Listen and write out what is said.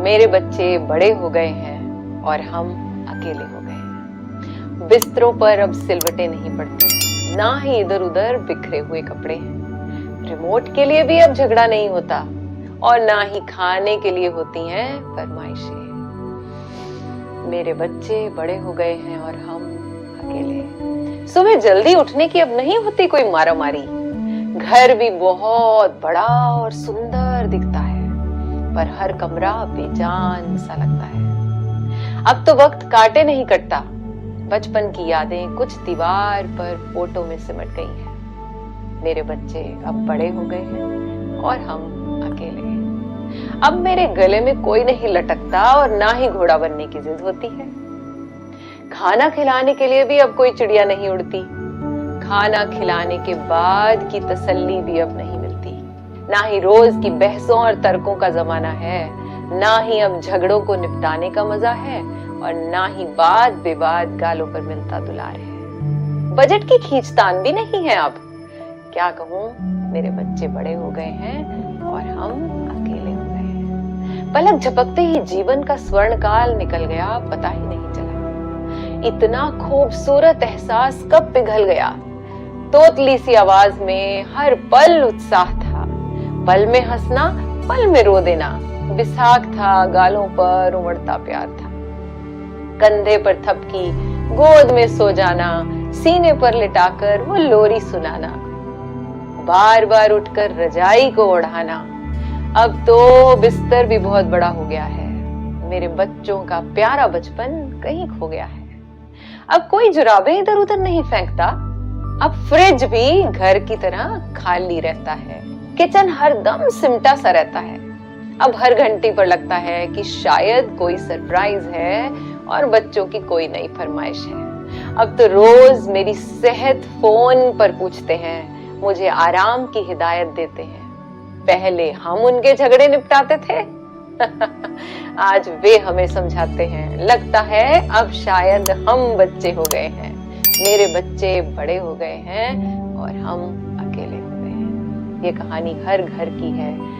मेरे बच्चे बड़े हो गए हैं और हम अकेले हो गए हैं। बिस्तरों पर अब सिलवटें नहीं पड़ती, ना ही इधर उधर बिखरे हुए कपड़े हैं। रिमोट के लिए भी अब झगड़ा नहीं होता और ना ही खाने के लिए होती हैं फरमाइशें। मेरे बच्चे बड़े हो गए हैं और हम अकेले। सुबह जल्दी उठने की अब नहीं होती कोई मारामारी। घर भी बहुत बड़ा और सुंदर दिखता है, पर हर कमरा बेजान सा लगता है। अब तो वक्त काटे नहीं कटता। बचपन की यादें कुछ दीवार पर फोटो में सिमट गई हैं। मेरे बच्चे अब बड़े हो गए हैं और हम अकेले हैं। अब मेरे गले में कोई नहीं लटकता और ना ही घोड़ा बनने की जिद होती है। खाना खिलाने के लिए भी अब कोई चिड़िया नहीं उड़ती। खाना खिलाने के बाद की तसल्ली भी अब नहीं मिलती। ना ही रोज की बहसों और तर्कों का जमाना है, ना ही अब झगड़ों को निपटाने का मजा है और ना ही बात विवाद गालों पर मिलता दुलार है। बजट की खींचतान भी नहीं है अब। क्या कहूं, मेरे बच्चे बड़े हो गए हैं और हम अकेले हो गए हैं। पलक झपकते ही जीवन का स्वर्ण काल निकल गया, पता ही नहीं चला। इतना खूबसूरत एहसास कब पिघल गया। तोतली सी आवाज में हर पल उत्साह था। पल में हंसना, पल में रो देना। बिसाख था, गालों पर उमड़ता प्यार था। कंधे पर थपकी, गोद में सो जाना, सीने पर लिटाकर वो लोरी सुनाना, बार बार उठकर रजाई को ओढ़ाना। अब तो बिस्तर भी बहुत बड़ा हो गया है। मेरे बच्चों का प्यारा बचपन कहीं खो गया है। अब कोई जुराबें इधर उधर नहीं फेंकता। अब फ्रिज भी घर की तरह खाली रहता है। किचन हरदम सिमटा सा रहता है। अब हर घंटी पर लगता है कि शायद कोई सरप्राइज है और बच्चों की कोई नई फरमाइश है। अब तो रोज मेरी सेहत फोन पर पूछते हैं, मुझे आराम की हिदायत देते हैं। पहले हम उनके झगड़े निपटाते थे आज वे हमें समझाते हैं। लगता है अब शायद हम बच्चे हो गए हैं। मेरे बच्चे बड़े हो गए हैं और हम अकेले हो गए हैं। ये कहानी हर घर की है।